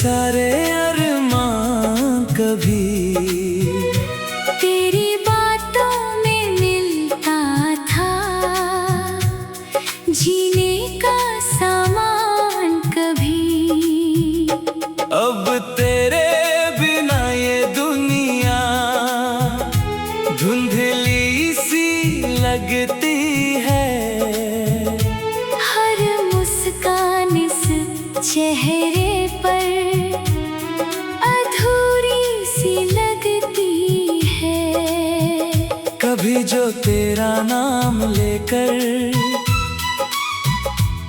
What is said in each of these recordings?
सारे अरमान कभी तेरी बातों में मिलता था, जीने का सामान कभी। अब तेरे बिना ये दुनिया धुंधली सी लगती है। हर मुस्कान इस चेहरे पर अधूरी सी लगती है। कभी जो तेरा नाम लेकर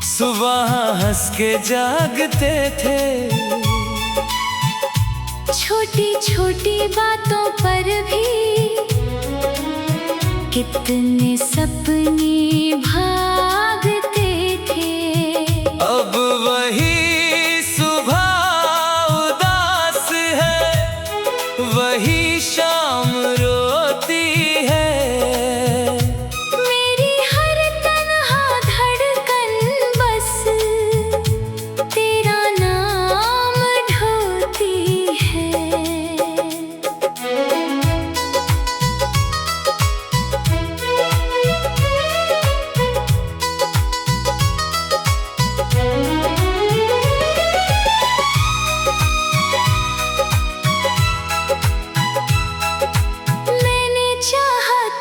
सुबह हंस के जागते थे, छोटी छोटी बातों पर भी कितने सपने भागते थे। अब वही सुबह उदास है, वही शाम रोती है। मेरी हर तन्हा धड़कन बस तेरा नाम ढोती है।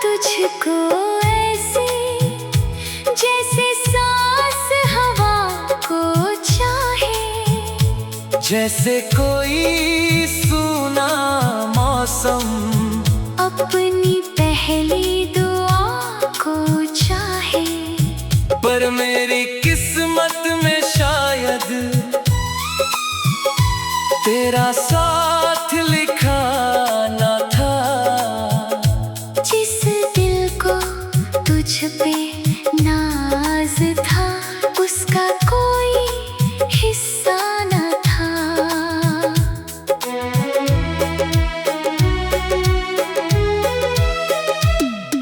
तुझको ऐसे जैसे सांस हवा को चाहे, जैसे कोई सूना मौसम अपनी पहली दुआ को चाहे। पर मेरी किस्मत में शायद तेरा साथ लिखा न था। जिस दिल को तुझ पे नाज था, उसका कोई हिस्सा न था।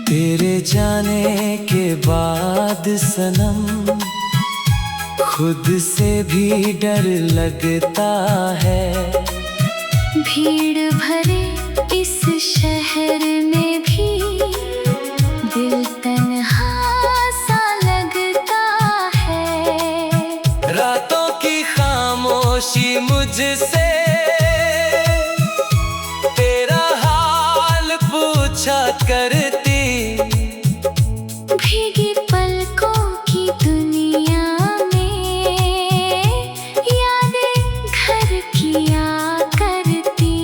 तेरे जाने के बाद सनम खुद से भी डर लगता है। भीड़ भरे इस शहर में भी दिल तन्हा सा लगता है। रातों की खामोशी मुझसे तेरा हाल पूछा करती। भीगी पलकों की दुनिया में यादें घर की आ करती।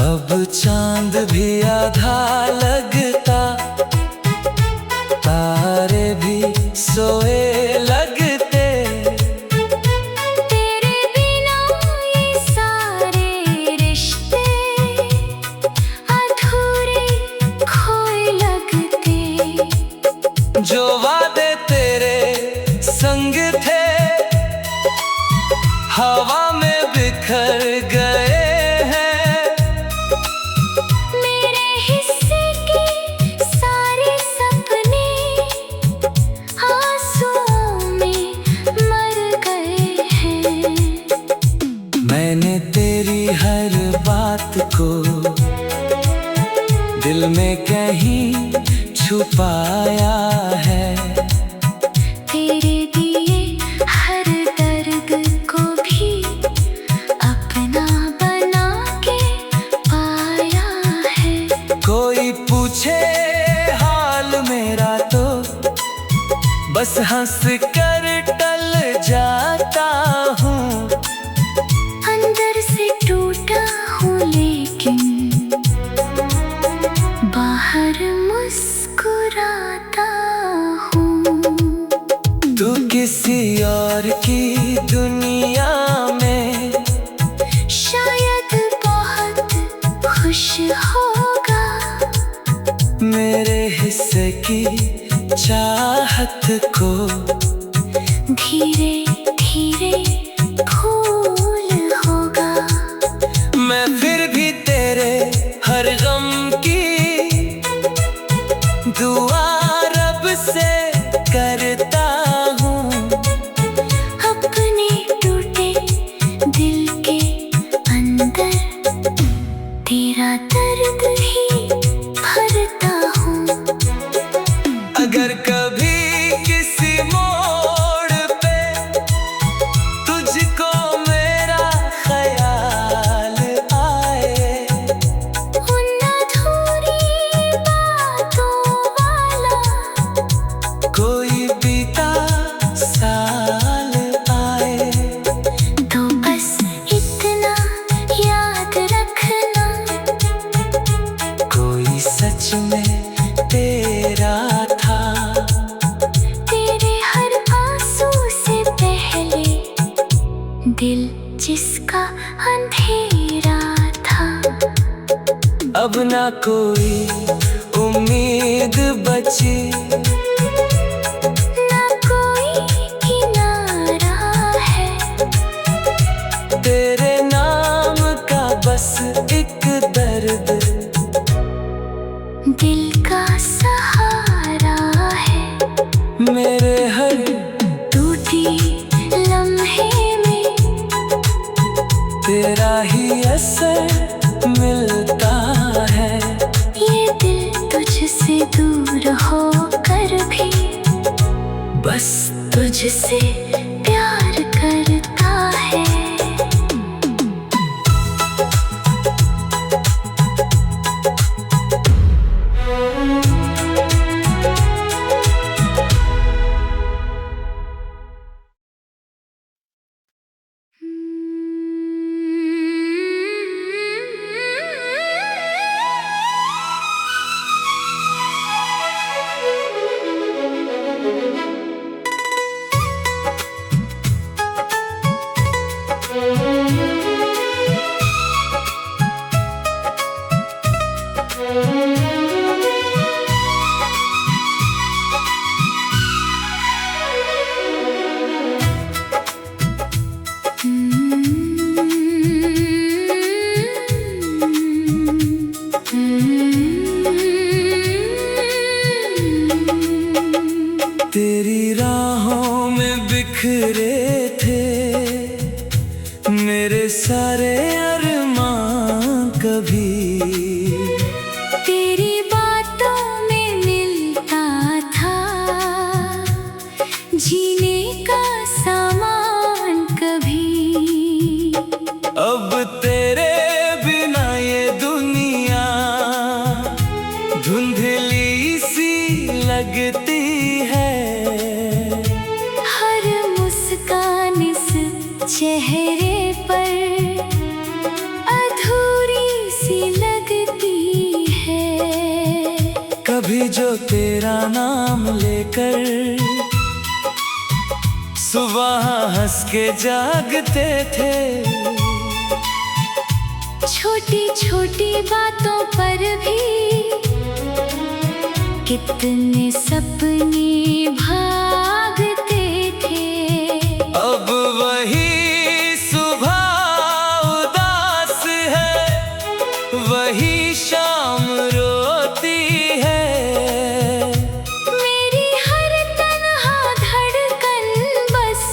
अब चांद भी आधा लगता, तारे भी सोए लगते। तेरे बिना ये सारे रिश्ते अधूरे खोए लगते। जो वादे तेरे संग थे हवा में बिखर गए हैं। मेरे हिस्से के सारे सपने आंसुओं में मर गए हैं। मैंने तेरी हर बात को दिल में कहीं छुपाया है। तेरे दिए हर दर्द को भी अपना बना के पाया है। कोई पूछे हाल मेरा तो बस हंस कर टल जाता हूँ। अंदर से टूटा हूँ लेकिन बाहर मुस्कुराता हूँ। तू किसी और की दुनिया में शायद बहुत खुश होगा। मेरे हिस्से की चाहत को धीरे धीरे भूल होगा। मैं फिर भी तेरे हर गम की दुआ रब से करता हूँ। अपने टूटे दिल जिसका अंधेरा था, अब ना कोई उम्मीद बची, ना कोई किनारा है। तेरे नाम का बस एक दर्द दिल का सहारा है। मेरे हर टूटी लम्हे में तेरा ही असर मिलता है। ये दिल तुझसे दूर होकर भी बस तुझसे प्यार करता है। तेरी राहों में बिखरे थे मेरे सारे अरमान, कभी तेरी बातों में मिलता था जीने का सामान कभी। अब तेरे बिना ये दुनिया धुंधली सी लगती है। हर मुस्कान इस चेहरे पर अधूरी सी लगती है। कभी जो तेरा नाम लेकर सुबह हंस के जागते थे, छोटी छोटी बातों पर भी कितने सपने भागते थे। अब वही सुबह उदास है, वही शाम रोती है। मेरी हर तन्हा धड़कन बस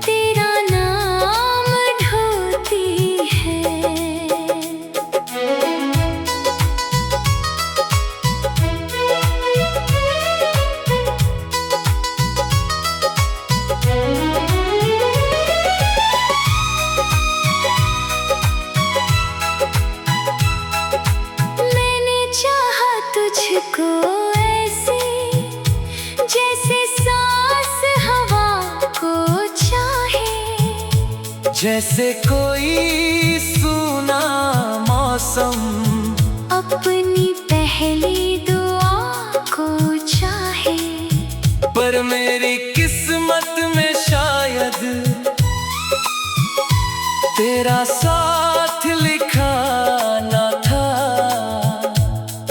तेरा नाम ढोती है। मैंने चाहा तुझको ऐसे जैसे सांस हवा को चाहे, जैसे कोई सूना मौसम अपनी पहली दुआ को चाहे। पर मेरी किस्मत में शायद तेरा साथ लिखा न था।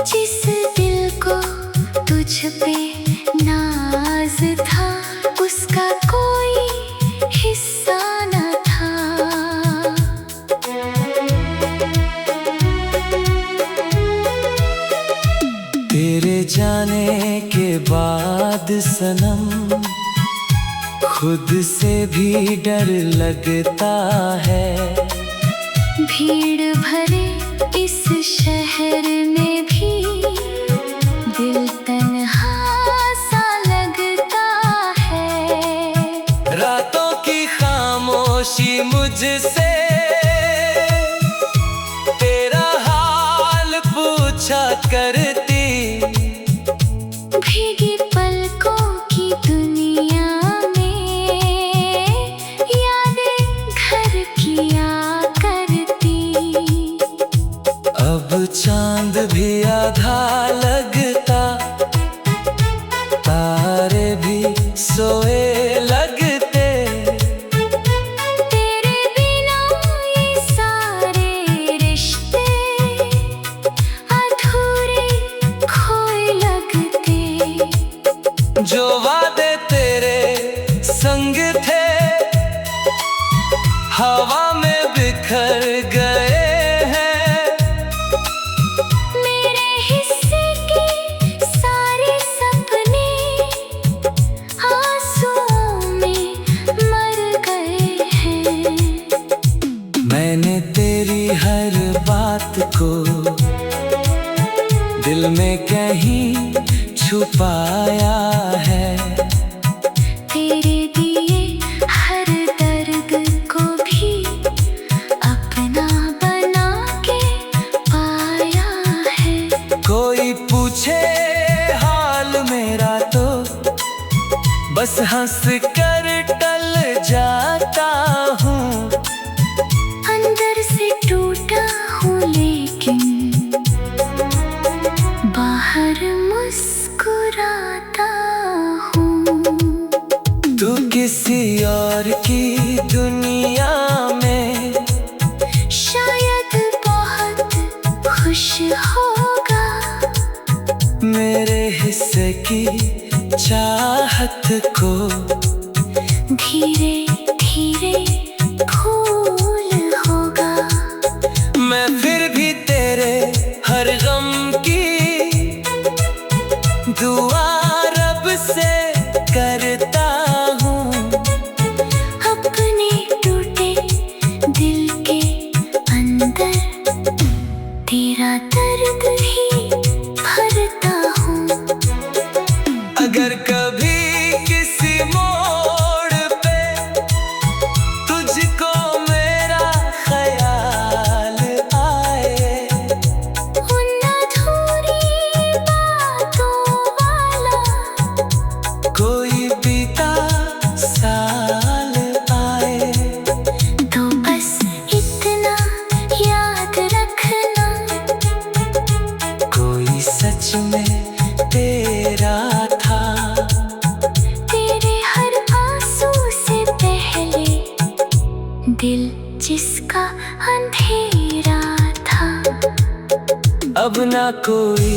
जिस दिल को तुझ पे नाज था उसका कोई हिस्सा न था। तेरे जाने के बाद सनम खुद से भी डर लगता है। भीड़ भरे इस शहर में भी दिल तन्हा सा लगता है। रातों की खामोशी मुझसे तेरा हाल पूछा करती। भीगी पलकों की दुनिया में यादें घर की आ करती। अब चांद भी आधा लगता, तारे भी सोए लगते। हवा में बिखर गए हैं। मेरे हिस्से के सारे सपने आंसुओं में मर गए हैं। मैंने तेरी हर बात को दिल में कहीं छुपाया है। तेरे दिए हर दर्द को भी अपना बना के पाया है। कोई पूछे हाल मेरा तो बस हंस कर टल जाता हूँ। अंदर से टूटा हूँ लेकिन बाहर मुस्कुराता हूँ। तू किसी और की दुनिया में शायद बहुत खुश होगा। मेरे हिस्से की चाहत को धीरे धीरे भूल होगा। मैं फिर भी तेरे हर गम की दुआ रब से करता हूँ। अपने टूटे दिल के अंदर तेरा दर्द ही भरता हूँ। अगर कभी किसी मोड़ पे तुझको मेरा ख्याल आए, उन अधूरी बातों वाला कोई बीता साल आए, तो बस इतना याद रखना, कोई सच में तेरा था। तेरे हर आंसू से पहले दिल जिसका अंधेरा था। अब ना कोई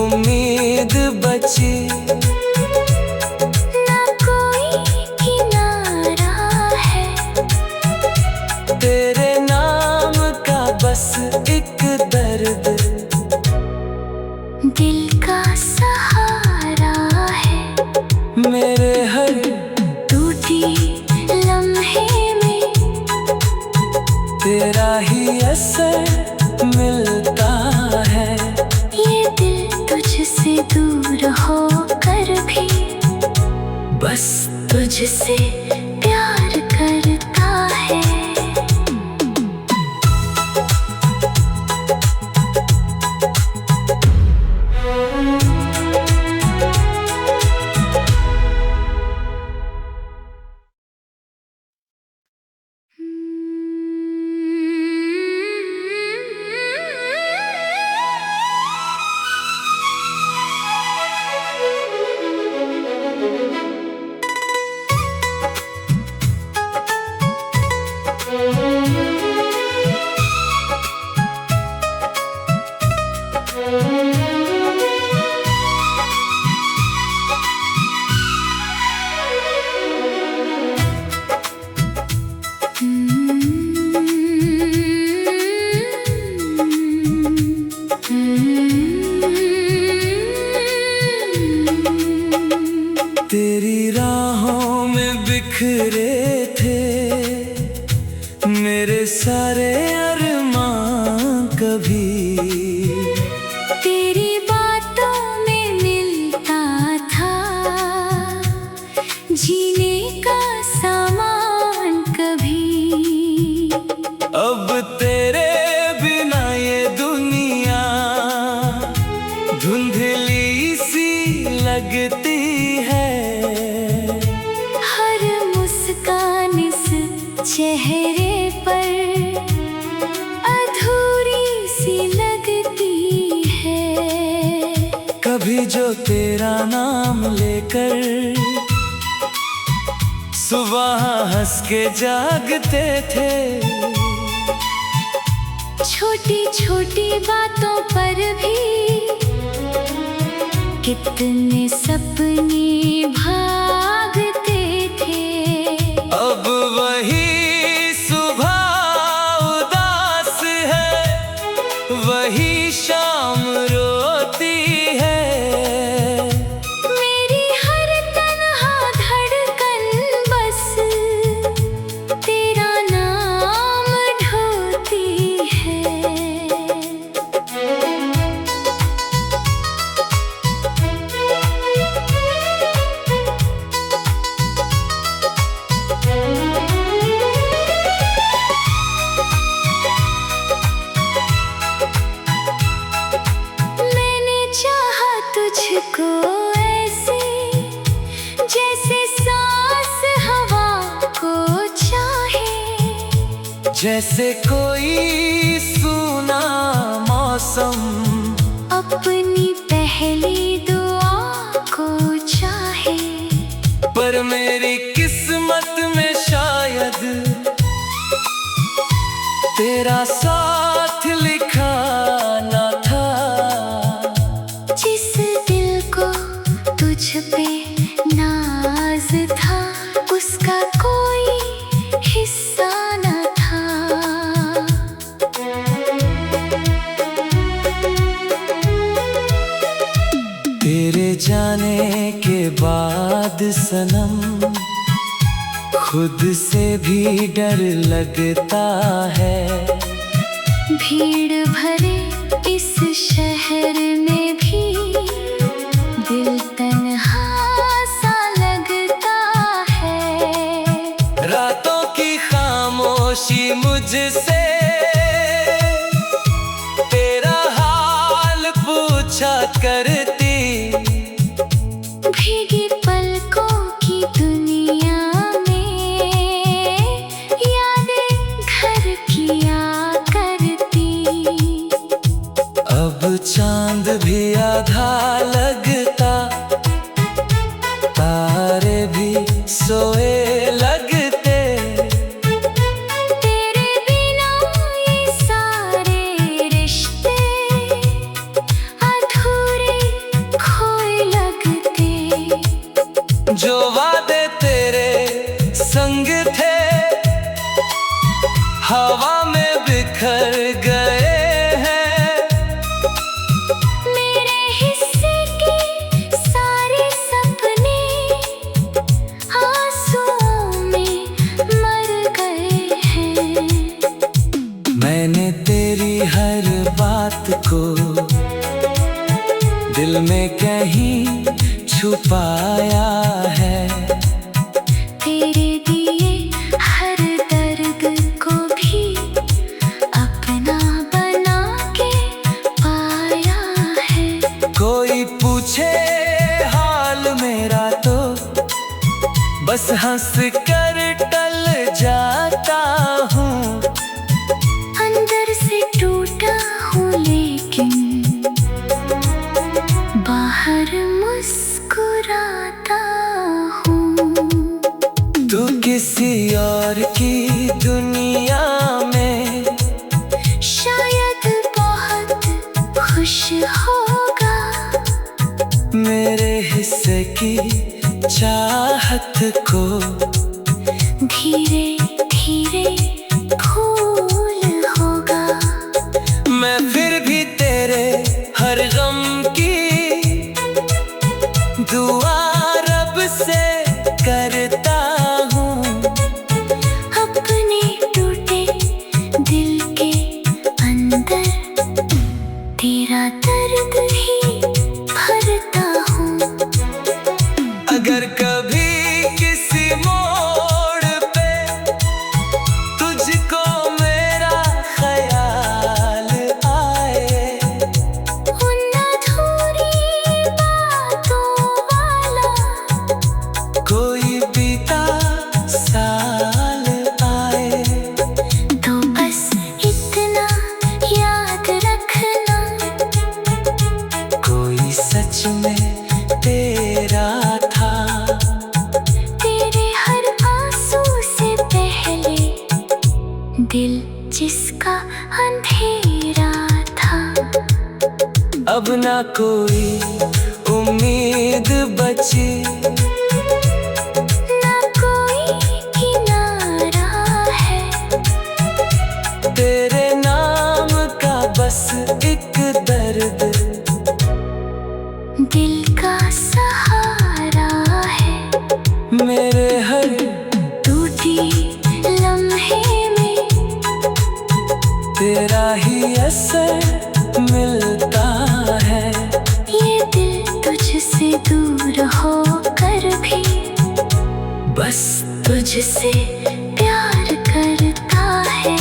उम्मीद बची, ना कोई किनारा है। तेरे नाम का बस एक दर्द दिल का सहारा है। मेरे हर टूटी लम्हे में तेरा ही असर मिलता है। ये दिल तुझसे दूर होकर भी बस तुझसे प्यार करता है। तेरी राहों में बिखरे थे मेरे सारे अरमान कभी। तेरी बातों में मिलता था जीने का सामान कभी। अब तेरे बिना ये दुनिया धुंधली सी लगती है। हर मुस्कान इस चेहरे पर अधूरी सी लगती है। कभी जो तेरा नाम लेकर सुबह हंस के जागते थे, छोटी छोटी बातों पर भी कितने सपने भागते थे। जैसे कोई सूना मौसम अपनी पहली दुआ को चाहे, पर मेरी किस्मत में शायद तेरा साथ लिखा ना था। जिस दिल को तुझ पे नाज था, उसका कोई हिस्सा न था। तेरे जाने के बाद सनम खुद से भी डर लगता है। भीड़ भरे इस शहर में भी दिल तन्हा सा लगता है। रातों की खामोशी मुझसे तेरा हाल पूछा करती। भीगी पलकों की दुनिया में यादें घर की आ करती। अब चांद भी आधा लगता, तारे भी सोए लगते। तेरे बिना ये सारे रिश्ते अधूरे खोए लगते। जो वादे तेरे संग थे हवा में बिखर गए हैं। मेरे हिस्से के सारे सपने आंसुओं में मर गए हैं। मैंने तेरी हर बात को दिल में कहीं छुपाया है। तेरे दिए हर दर्द को भी अपना बना के पाया है। कोई पूछे हाल मेरा तो बस हंस कर टल जाता हूँ। अंदर से टूटा हूँ लेकिन बाहर मुस्कुराता हूँ। तू किसी और की दुनिया में शायद बहुत खुश होगा। मेरे हिस्से की चाहत को धीरे धीरे भूल होगा। मैं फिर भी तेरे हर गम की दुआ रब से करता हूँ। अपने टूटे दिल के अंदर तेरा दर्द ही भरता हूँ। अगर कभी किसी मोड़ पे तुझको मेरा ख्याल आए, उन अधूरी बातों वाला कोई बीता साल आए, तो बस इतना याद रखना, कोई सच में तेरा था। तेरे हर आंसू से पहले दिल जिसका अंधेरा था। अब ना कोई उम्मीद बची, ना कोई किनारा है। तेरे नाम का बस एक दर्द दिल का सहारा है। मेरे हर टूटी लम्हे में तेरा ही असर मिलता है। ये दिल तुझसे दूर होकर भी बस तुझसे प्यार करता है।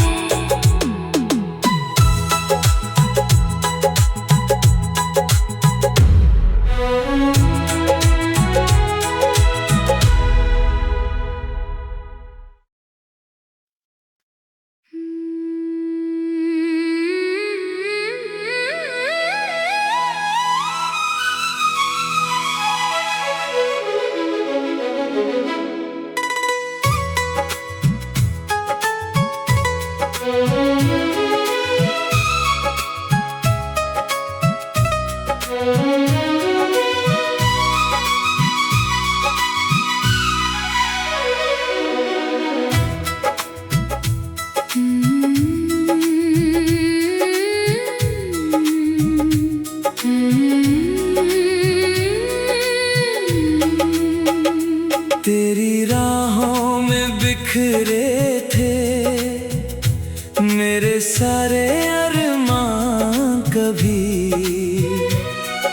में बिखरे थे मेरे सारे अरमान कभी।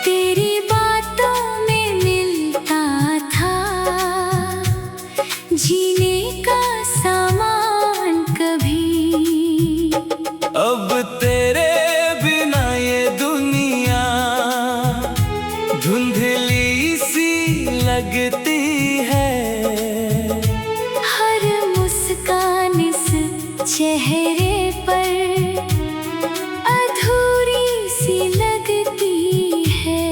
तेरी बातों में मिलता था जीने का सामान कभी। अब तेरे बिना ये दुनिया धुंधली सी लगती है। हर मुस्कान इस चेहरे पर अधूरी सी लगती है।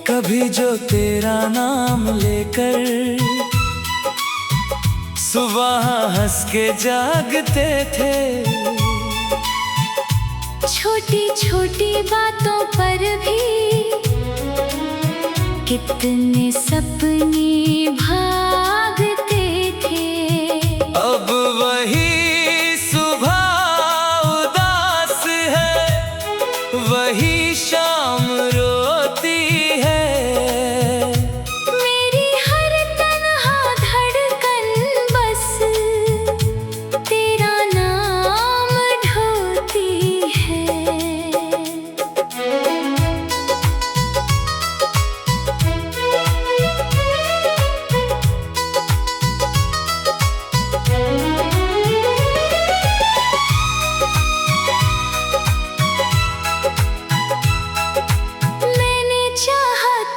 कभी जो तेरा नाम लेकर सुबह हंस के जागते थे। छोटी छोटी बातों पर भी कितने सपने भागते थे। अब वही सुबह उदास है, वही शाम रोती है। मेरी हर तन्हा धड़कन बस तेरा नाम ढोती है।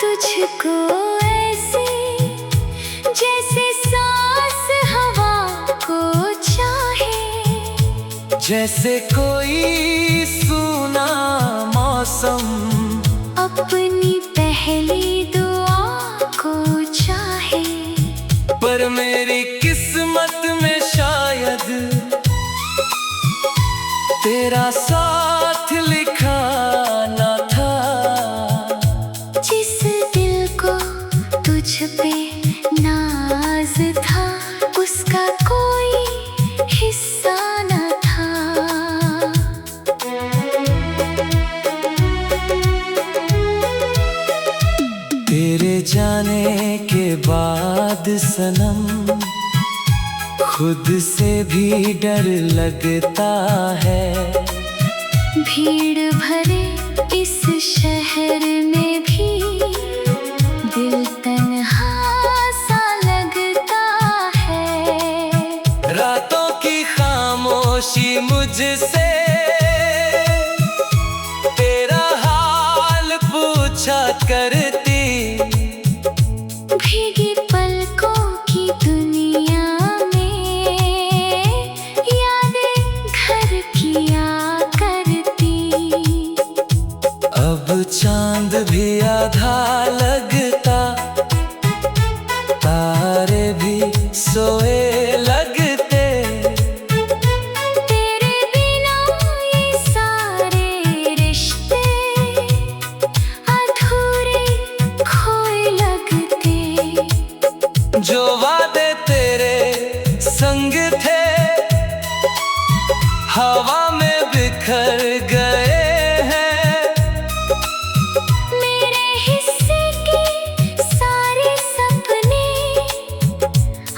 तुझको ऐसे जैसे सांस हवा को चाहे। जैसे कोई सूना मौसम अपनी पहली दुआ को चाहे। पर मेरी किस्मत में शायद तेरा साथ लिखा न था। जिस दिल को तुझ पे नाज था उसका कोई हिस्सा न था। तेरे जाने के बाद सनम खुद से भी डर लगता है। भीड़ भरे इस शहर में भी दिल तन्हा सा लगता है। रातों की खामोशी मुझसे तेरा हाल पूछा करती। भीगी पलकों की दुनिया में यादें घर की आ करती। अब चांद भी आधा लगता, तारे भी सोए लगते। तेरे बिना ये सारे रिश्ते अधूरे खोए लगते। जो वादे तेरे संग थे हवा में बिखर गए हैं। मेरे हिस्से के सारे सपने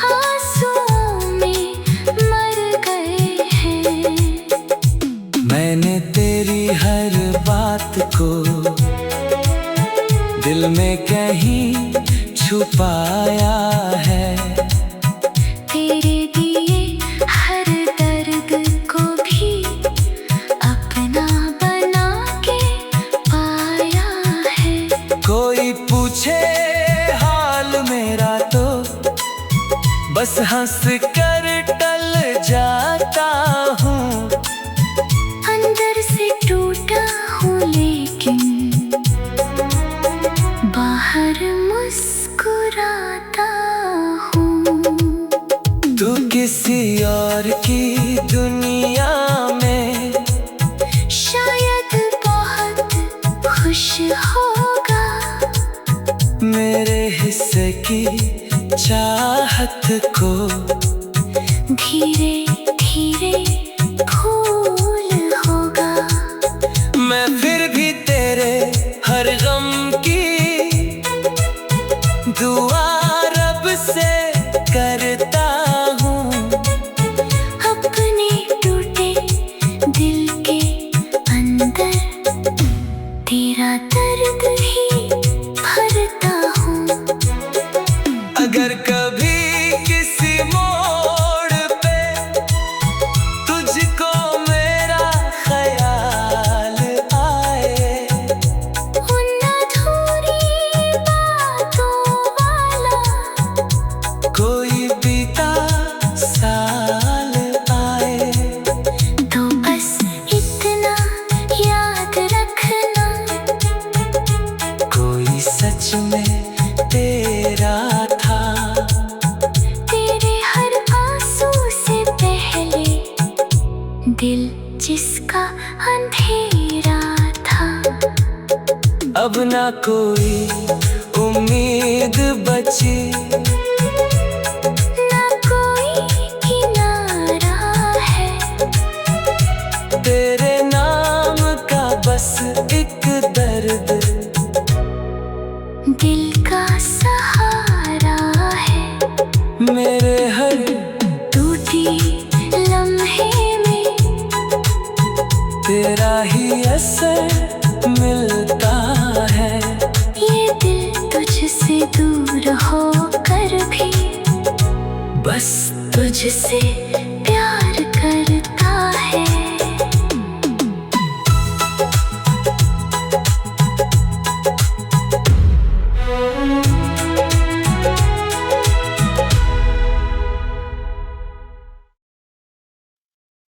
आंसुओं में मर गए हैं। मैंने तेरी हर बात को दिल में कहीं छुपाया है। तेरे दिए हर दर्द को भी अपना बना के पाया है। कोई पूछे हाल मेरा तो बस हंस कर टल जाता हूँ। अंदर से टूटा हूँ लेकिन बाहर मुस्कुराता हूँ। तू किसी और की दुनिया में शायद बहुत खुश होगा। मेरे हिस्से की चाहत को धीरे धीरे भूल होगा। मैं फिर भी तेरे हर गम की दुआ रब से करता दिल जिसका अंधेरा था, अब ना कोई उम्मीद बची, ना कोई किनारा है। तेरे नाम का बस एक दर्द दिल का सहारा है। मेरे हर टूटी लम्हे में तेरा ही असर मिलता है। ये दिल तुझसे दूर होकर भी बस तुझसे